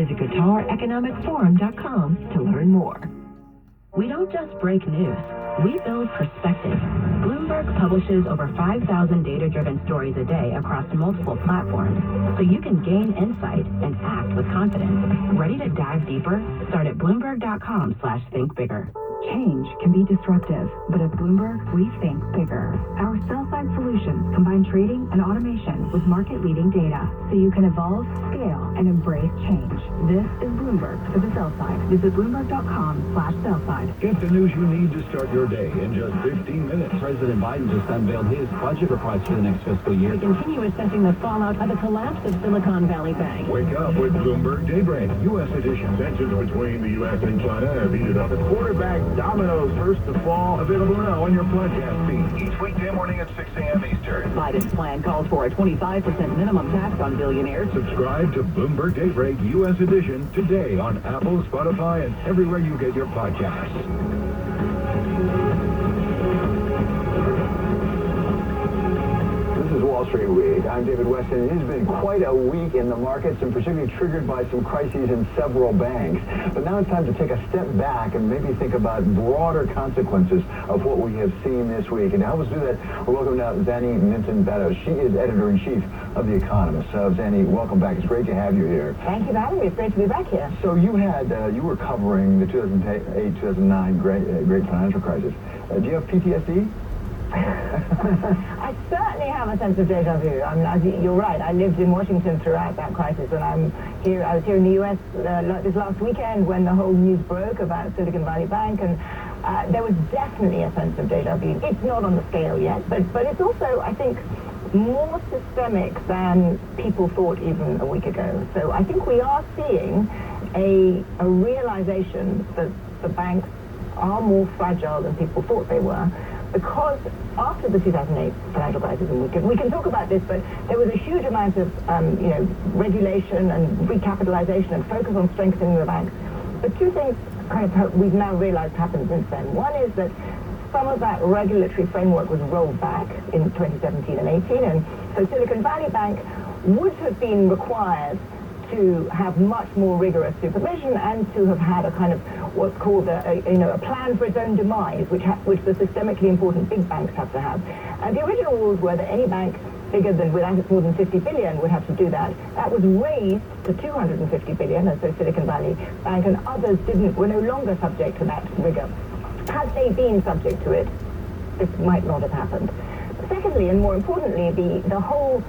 Visit GuitarEconomicForum.com to learn more. We don't just break news, we build perspective. Bloomberg publishes over 5,000 data-driven stories a day across multiple platforms, so you can gain insight and act with confidence. Ready to dive deeper? Start at Bloomberg.com/thinkbigger. Change can be disruptive, but at Bloomberg, we think bigger. Our sell-side solutions combine trading and automation with market-leading data, so you can evolve, scale, and embrace change. This is Bloomberg for the sell-side. Visit Bloomberg.com/sell-side. Get the news you need to start your day in just 15 minutes. President Biden just unveiled his budget request for the next fiscal year. We continue assessing the fallout of the collapse of Silicon Valley Bank. Wake up with Bloomberg Daybreak, U.S. edition. Tensions between the U.S. and China have heated up. The quarterback dominoes first to fall. Available now on your podcast feed. Each weekday morning at 6 a.m. Eastern. Biden's plan calls for a 25% minimum tax on billionaires. Subscribe to Bloomberg Daybreak, U.S. edition, today on Apple, Spotify, and everywhere you get your podcasts. This is Wall Street Week. I'm David Weston. It has been quite a week in the markets, and particularly triggered by some crises in several banks. But now it's time to take a step back and maybe think about broader consequences of what we have seen this week. And to help us do that, we're welcoming now Zanny Minton-Betos. She is editor-in-chief of The Economist. So, Zanny, welcome back. It's great to have you here. Thank you for having me. It's great to be back here. So you were covering the 2008-2009 great financial crisis. Do you have PTSD? I certainly have a sense of deja vu. You're right. I lived in Washington throughout that crisis, and I was here in the U.S. This last weekend when the whole news broke about Silicon Valley Bank, and there was definitely a sense of deja vu. It's not on the scale yet, but it's also, I think, more systemic than people thought even a week ago. So I think we are seeing a realization that the banks are more fragile than people thought they were. Because after the 2008 financial crisis, and we can talk about this, but there was a huge amount of regulation and recapitalization and focus on strengthening the banks. But two things we've now realized happened since then. One is that some of that regulatory framework was rolled back in 2017 and 18, and so Silicon Valley Bank would have been required to have much more rigorous supervision and to have had a kind of what's called a plan for its own demise, which the systemically important big banks have to have. And the original rules were that any bank bigger than, with assets more than 50 billion would have to do that. That was raised to 250 billion, and so Silicon Valley Bank and others were no longer subject to that rigor. Had they been subject to it, this might not have happened. Secondly, and more importantly, the whole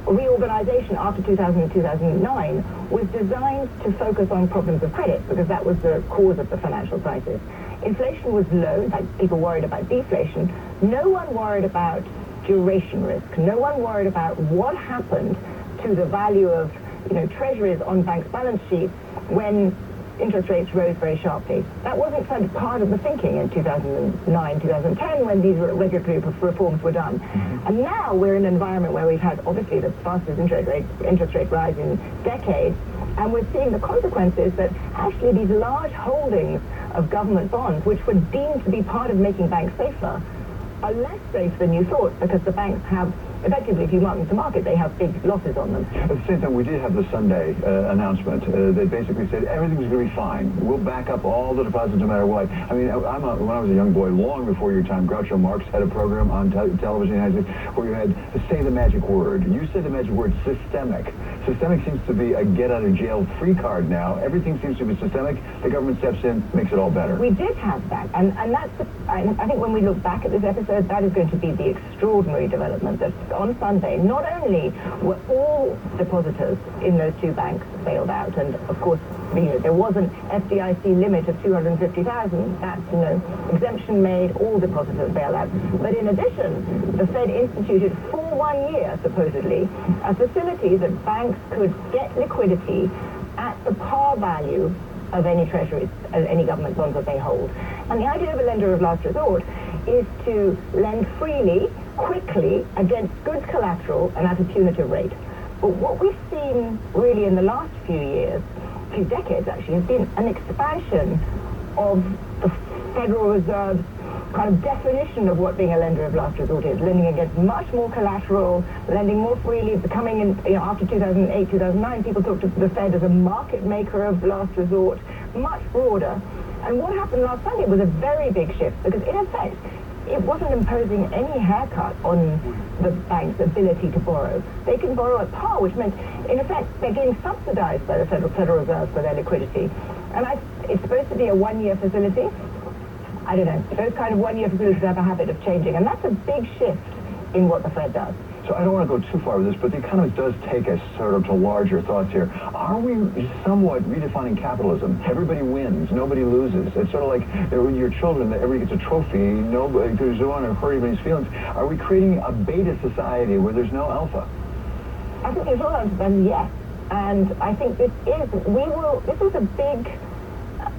reorganization after 2000 and 2009 was designed to focus on problems of credit, because that was the cause of the financial crisis. Inflation was low. In fact, people worried about deflation. No one worried about duration risk. No one worried about what happened to the value of treasuries on banks' balance sheets when interest rates rose very sharply. That wasn't kind of part of the thinking in 2009, 2010 when these regulatory reforms were done. And now we're in an environment where we've had obviously the fastest interest rate rise in decades, and we're seeing the consequences that actually these large holdings of government bonds, which were deemed to be part of making banks safer, are less safe than you thought, because the banks have, effectively, if you mark them to market, they have big losses on them. At the same time, we did have the Sunday announcement that basically said everything's going to be fine. We'll back up all the deposits no matter what. I mean, when I was a young boy, long before your time, Groucho Marx had a program on television in the United States where you had to say the magic word. You said the magic word, systemic. Systemic seems to be a get-out-of-jail-free card now. Everything seems to be systemic. The government steps in, makes it all better. We did have that, and that's I think when we look back at this episode, that is going to be the extraordinary development that on Sunday, not only were all depositors in those two banks bailed out, and of course, there was an FDIC limit of 250,000. That's, exemption made, all depositors bailed out. But in addition, the Fed instituted for 1 year, supposedly, a facility that banks could get liquidity at the par value of any treasuries, any government bonds that they hold. And the idea of a lender of last resort is to lend freely, quickly, against goods collateral and at a punitive rate. But what we've seen really in the last few decades actually, has been an expansion of the Federal Reserve's kind of definition of what being a lender of last resort is. Lending against much more collateral, lending more freely, becoming, after 2008, 2009, people talked to the Fed as a market maker of last resort, much broader. And what happened last Sunday was a very big shift, because in effect, it wasn't imposing any haircut on the bank's ability to borrow. They can borrow at par, which meant, in effect, they're getting subsidized by the Federal Reserve for their liquidity. And it's supposed to be a one-year facility. I don't know. Those kind of one-year facilities have a habit of changing, and that's a big shift in what the Fed does. So I don't want to go too far with this, but the economist does take us sort of to larger thoughts here. Are we somewhat redefining capitalism? Everybody wins, nobody loses. It's sort of like your children, that everybody gets a trophy, nobody, because you don't want to hurt anybody's feelings. Are we creating a beta society where there's no alpha? I think the short answer is yes. And I think this is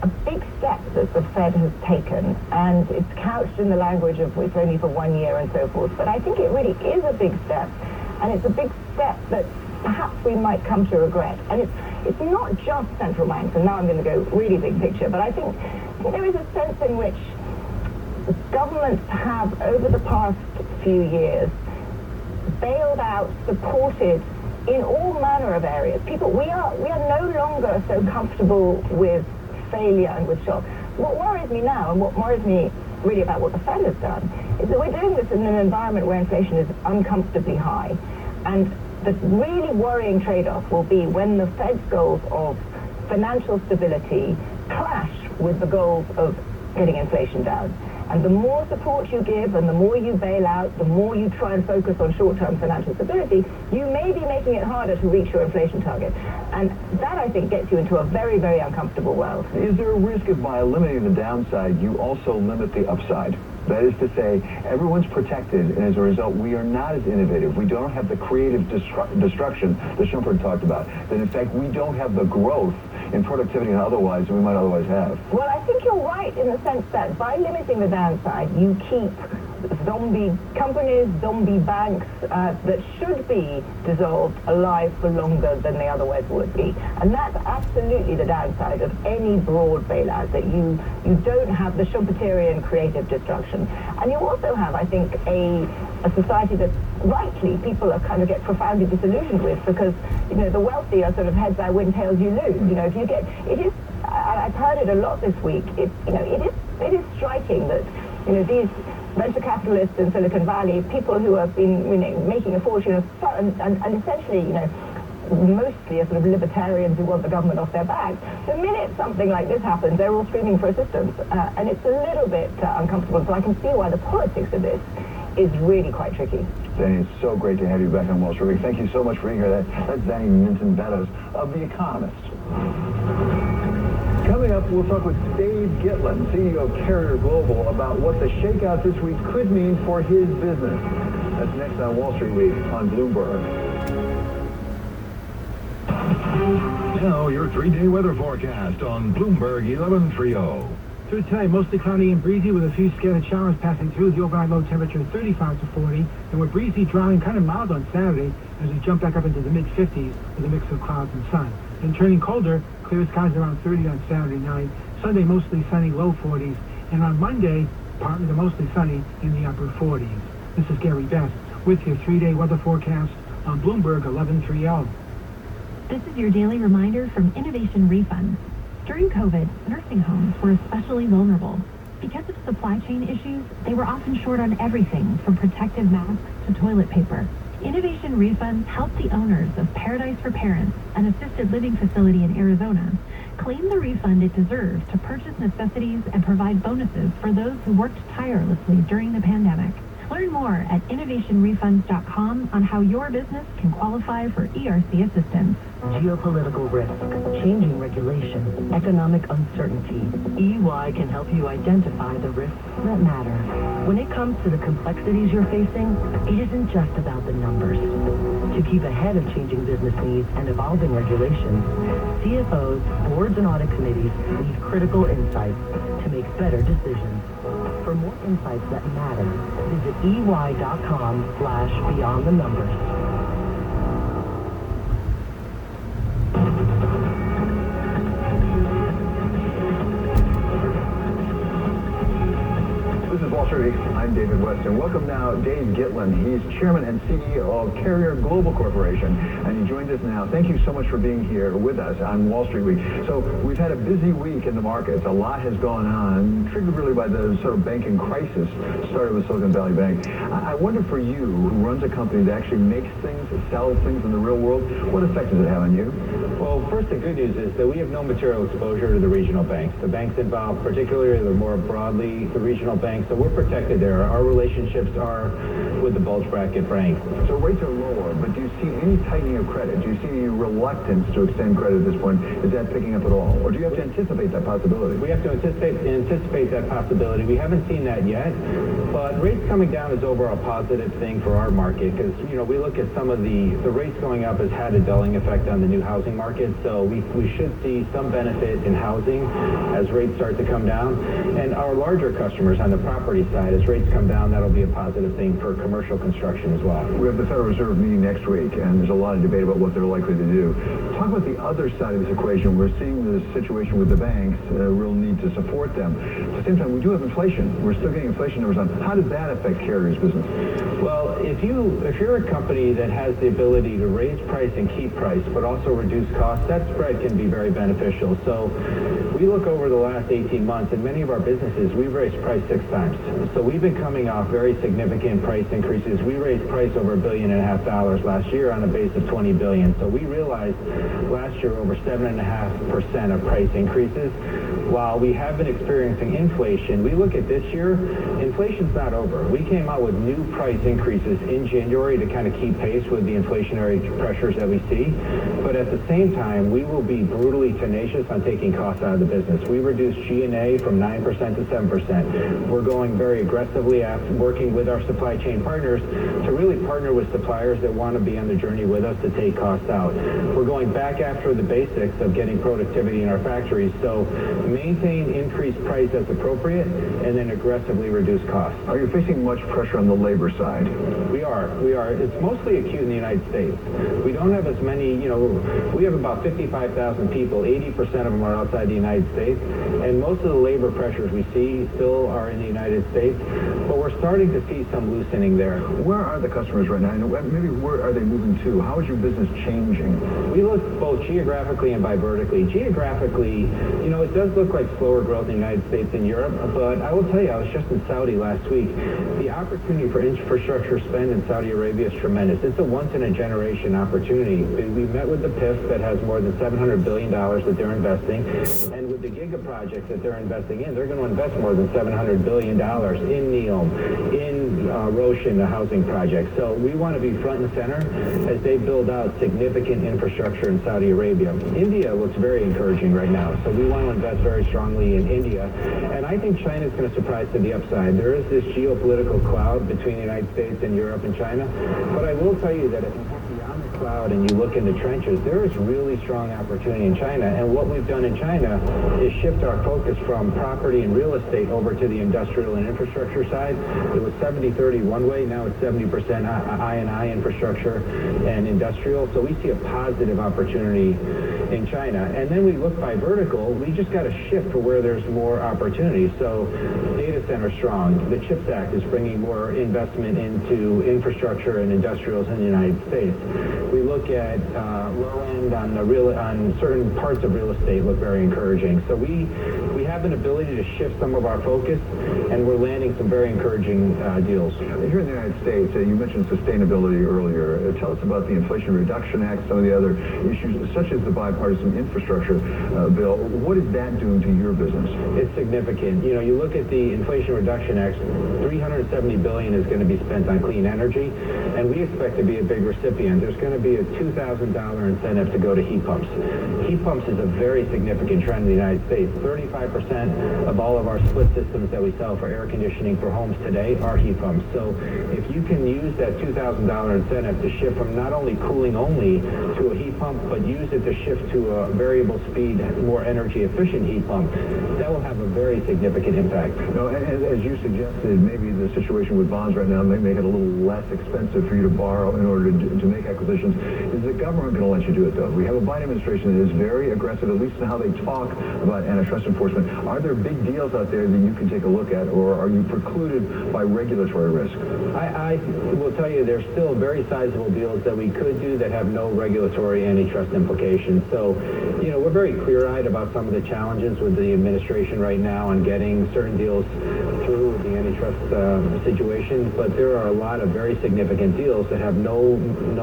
a big step that the Fed has taken, and it's couched in the language of it's only for 1 year and so forth. But I think it really is a big step, and it's a big step that perhaps we might come to regret. And it's not just central banks, and now I'm going to go really big picture, but I think there is a sense in which governments have, over the past few years, bailed out, supported in all manner of areas. We are no longer so comfortable with failure and with shock. What worries me now, and what worries me really about what the Fed has done, is that we're doing this in an environment where inflation is uncomfortably high. And the really worrying trade-off will be when the Fed's goals of financial stability clash with the goals of getting inflation down. And the more support you give and the more you bail out, the more you try and focus on short-term financial stability, you may be making it harder to reach your inflation target. And that, I think, gets you into a very, very uncomfortable world. Is there a risk of by limiting the downside, you also limit the upside? That is to say, everyone's protected, and as a result, we are not as innovative. We don't have the creative destruction that Schumpeter talked about. That, in fact, we don't have the growth in productivity and otherwise that we might otherwise have. Well, I think you're right in the sense that by limiting the downside, you keep zombie companies, zombie banks that should be dissolved alive for longer than they otherwise would be. And that's absolutely the downside of any broad bailout, that you don't have the Schumpeterian creative destruction. And you also have, I think, a society that rightly people are kind of get profoundly disillusioned with, because, the wealthy are sort of heads I win, tails you lose. If you get, it is, I've heard it a lot this week, it is striking that, these venture capitalists in Silicon Valley, people who have been making a fortune, and essentially, mostly are sort of libertarians who want the government off their back. The minute something like this happens, they're all screaming for assistance, and it's a little bit uncomfortable. So I can see why the politics of this is really quite tricky. Zanny, it's so great to have you back on Wall Street. Thank you so much for being here. That's Zanny Minton-Meadows of The Economist. Coming up, we'll talk with Dave Glen, CEO of Carrier Global, about what the shakeout this week could mean for his business. That's next on Wall Street Week on Bloomberg. Now, your 3-day weather forecast on Bloomberg 1130. Through today, mostly cloudy and breezy with a few scattered showers passing through. The overnight low temperature 35 to 40. And we're breezy, dry, and kind of mild on Saturday as we jump back up into the mid-50s with a mix of clouds and sun. Then turning colder, clear skies around 30 on Saturday night. Sunday, mostly sunny, low 40s. And on Monday, partly to mostly sunny in the upper 40s. This is Gary Best with your 3-day weather forecast on Bloomberg 1130. This is your daily reminder from Innovation Refunds. During COVID, nursing homes were especially vulnerable. Because of supply chain issues, they were often short on everything from protective masks to toilet paper. Innovation Refunds helped the owners of Paradise for Parents, an assisted living facility in Arizona, claim the refund it deserved to purchase necessities and provide bonuses for those who worked tirelessly during the pandemic. Learn more at innovationrefunds.com on how your business can qualify for ERC assistance. Geopolitical risk, changing regulation, economic uncertainty. EY can help you identify the risks that matter. When it comes to the complexities you're facing, it isn't just about the numbers. To keep ahead of changing business needs and evolving regulations, CFOs, boards, and audit committees need critical insights to make better decisions. For more insights that matter, visit ey.com/beyond the numbers. This is Wall Street Street. I'm David Weston. Welcome now, Dave Glen. He's Chairman and CEO of Carrier Global Corporation, and he joins us now. Thank you so much for being here with us on Wall Street Week. So we've had a busy week in the markets. A lot has gone on, triggered really by the sort of banking crisis started with Silicon Valley Bank. I wonder for you, who runs a company that actually makes things, sells things in the real world, what effect does it have on you? Well, first, the good news is that we have no material exposure to the regional banks. The banks involved, particularly the more broadly, the regional banks, so we're protected there. Our relationships are with the bulge bracket banks. So rates are lower, but do you see any tightening of credit? Do you see any reluctance to extend credit at this point? Is that picking up at all? Or do you have to anticipate that possibility? We have to anticipate that possibility. We haven't seen that yet, but rates coming down is overall a positive thing for our market because, we look at some of the rates going up has had a dulling effect on the new housing market, so we should see some benefit in housing as rates start to come down. And our larger customers on the property side, as rates come down, that'll be a positive thing for commercial construction as well. We have the Federal Reserve meeting next week, and there's a lot of debate about what they're likely to do. Talk about the other side of this equation. We're seeing the situation with the banks, a real need to support them. At the same time, we do have inflation. We're still getting inflation numbers on. How does that affect Carrier's business? Well, if you're a company that has the ability to raise price and keep price, but also reduce costs, that spread can be very beneficial. So we look over the last 18 months, in many of our businesses, we've raised price 6 times. So we've been coming off very significant price increases. We raised price over $1.5 billion last year on a base of $20 billion. So we realized last year over 7.5% of price increases. While we have been experiencing inflation, we look at this year, inflation's not over. We came out with new price increases in January to kind of keep pace with the inflationary pressures that we see. But at the same time, we will be brutally tenacious on taking costs out of the business. We reduced G&A from 9% to 7%. We're going very aggressively after working with our supply chain partners to really partner with suppliers that want to be on the journey with us to take costs out. We're going back after the basics of getting productivity in our factories. So maintain increased price as appropriate and then aggressively reduce costs. Are you facing much pressure on the labor side? We are. It's mostly acute in the United States. We don't have as many, we have about 55,000 people. 80% of them are outside the United States. And most of the labor pressures we see still are in the United States. But we're starting to see some loosening there. Where are the customers right now? Maybe where are they moving to? How is your business changing? We look both geographically and by vertically. Geographically, it does look like slower growth in the United States and Europe. But I will tell you, I was just in Saudi last week. The opportunity for infrastructure spend in Saudi Arabia is tremendous. It's a once-in-a-generation opportunity. We met with the PIF that has more than $700 billion that they're investing. And with the Giga project that they're investing in, they're going to invest more than $700 billion in NEOM, in Roshan, the housing project. So we want to be front and center as they build out significant infrastructure in Saudi Arabia. India looks very encouraging right now. So we want to invest very strongly in India. And I think China is going to surprise to the upside. There is this geopolitical cloud between the United States and Europe and China. But I will tell you that if you look beyond the cloud and you look in the trenches, there is really strong opportunity in China. And what we've done in China is shift our focus from property and real estate over to the industrial and infrastructure side. It was 70-30 one way. Now it's 70% I&I infrastructure and industrial. So we see a positive opportunity in China. And then we look by vertical. We just got to shift for where there's more opportunity. So data center strong. The CHIPS Act is bringing more investment into infrastructure and industrials in the United States. We look at low end on certain parts of real estate look very encouraging. So we have an ability to shift some of our focus, and we're landing some very encouraging deals. Here in the United States, you mentioned sustainability earlier. Tell us about the Inflation Reduction Act, some of the other issues, such as the bipartisan infrastructure bill. What is that doing to your business? It's significant. You look at the Inflation Reduction Act, $370 billion is going to be spent on clean energy, and we expect to be a big recipient. There's going to be a $2,000 incentive to go to heat pumps. Heat pumps is a very significant trend in the United States. 35% of all of our split systems that we sell for air conditioning for homes today are heat pumps. So if you can use that $2,000 incentive to shift from not only cooling only to a heat pump, but use it to shift to a variable speed, more energy efficient heat pump, that will have a very significant impact. As you suggested, maybe the situation with bonds right now may make it a little less expensive for you to borrow in order to make acquisitions. corporations. Is the government going to let you do it, though? We have a Biden administration that is very aggressive, at least in how they talk about antitrust enforcement. Are there big deals out there that you can take a look at, or are you precluded by regulatory risk? I will tell you there's still very sizable deals that we could do that have no regulatory antitrust implications. So, we're very clear-eyed about some of the challenges with the administration right now on getting certain deals through with the antitrust situation, but there are a lot of very significant deals that have no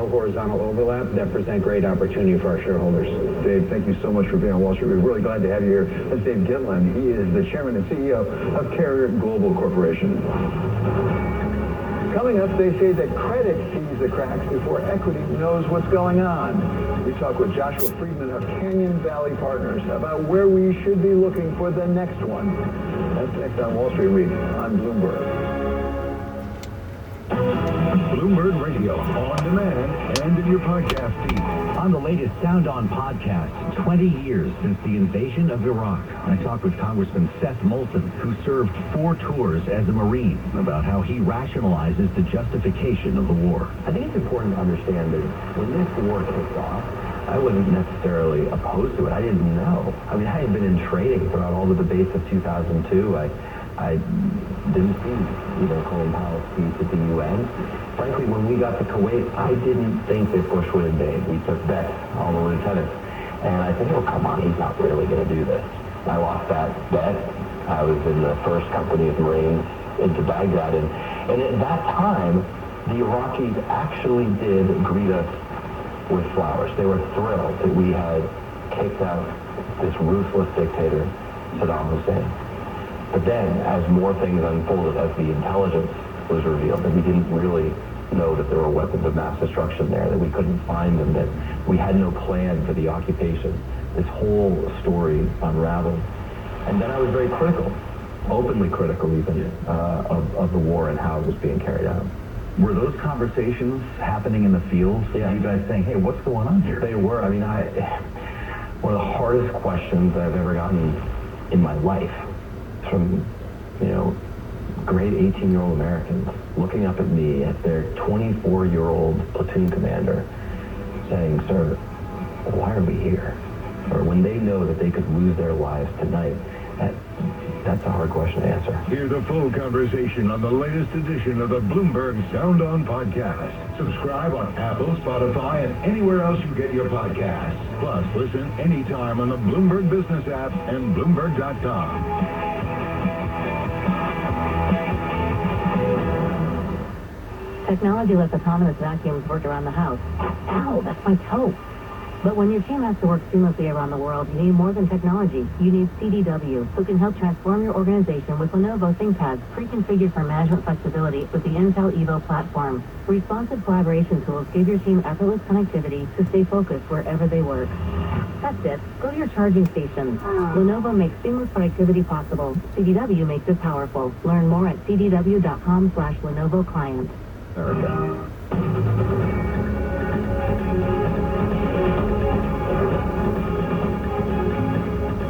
horizontal overlap that present great opportunity for our shareholders. Dave, thank you so much for being on Wall Street. We're really glad to have you here. That's Dave Glen. He is the chairman and CEO of Carrier Global Corporation. Coming up, they say that credit sees the cracks before equity knows what's going on. We talk with Joshua Friedman of Canyon Valley Partners about where we should be looking for the next one. That's next on Wall Street Week on Bloomberg. Bloomberg Radio, on demand and in your podcast feed. On the latest Sound On podcast, 20 years since the invasion of Iraq, I talked with Congressman Seth Moulton, who served 4 tours as a Marine, about how he rationalizes the justification of the war. I think it's important to understand that when this war kicked off, I wasn't necessarily opposed to it. I didn't know. I mean, I had been in training throughout all the debates of 2002. I didn't see, Colin Powell's speech at the UN. Frankly, when we got to Kuwait, I didn't think that Bush would invade. We took bets, all the lieutenants. And I said, oh, come on, he's not really going to do this. I lost that bet. I was in the first company of Marines into Baghdad. And at that time, the Iraqis actually did greet us with flowers. They were thrilled that we had kicked out this ruthless dictator, Saddam Hussein. But then, as more things unfolded, as the intelligence was revealed, that we didn't really know that there were weapons of mass destruction there, that we couldn't find them, that we had no plan for the occupation, this whole story unraveled. And then I was very critical, openly critical even, of the war and how it was being carried out. Were those conversations happening in the field? Yeah. You guys saying, hey, what's going on here? They were. I mean, one of the hardest questions I've ever gotten in my life from, grade 18-year-old Americans looking up at me, at their 24-year-old platoon commander, saying, sir, why are we here? Or when they know that they could lose their lives tonight, that's a hard question to answer. Hear the full conversation on the latest edition of the Bloomberg Sound On podcast. Subscribe on Apple, Spotify, and anywhere else you get your podcasts. Plus, listen anytime on the Bloomberg Business app and Bloomberg.com. Technology lets autonomous vacuums work around the house. Ow, that's my toe. But when your team has to work seamlessly around the world, you need more than technology. You need CDW, who can help transform your organization with Lenovo ThinkPads, pre-configured for management flexibility with the Intel Evo platform. Responsive collaboration tools give your team effortless connectivity to stay focused wherever they work. That's it. Go to your charging station. Lenovo makes seamless productivity possible. CDW makes it powerful. Learn more at cdw.com/Lenovo Client.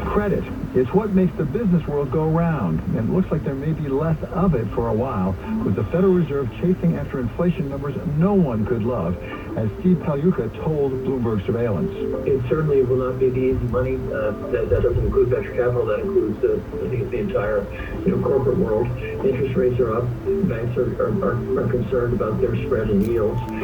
Credit. It's what makes the business world go round, and it looks like there may be less of it for a while, with the Federal Reserve chasing after inflation numbers no one could love, as Steve Pagliuca told Bloomberg Surveillance. It certainly will not be the easy money. That doesn't include venture capital. That includes the entire corporate world. Interest rates are up. Banks are concerned about their spread and yields.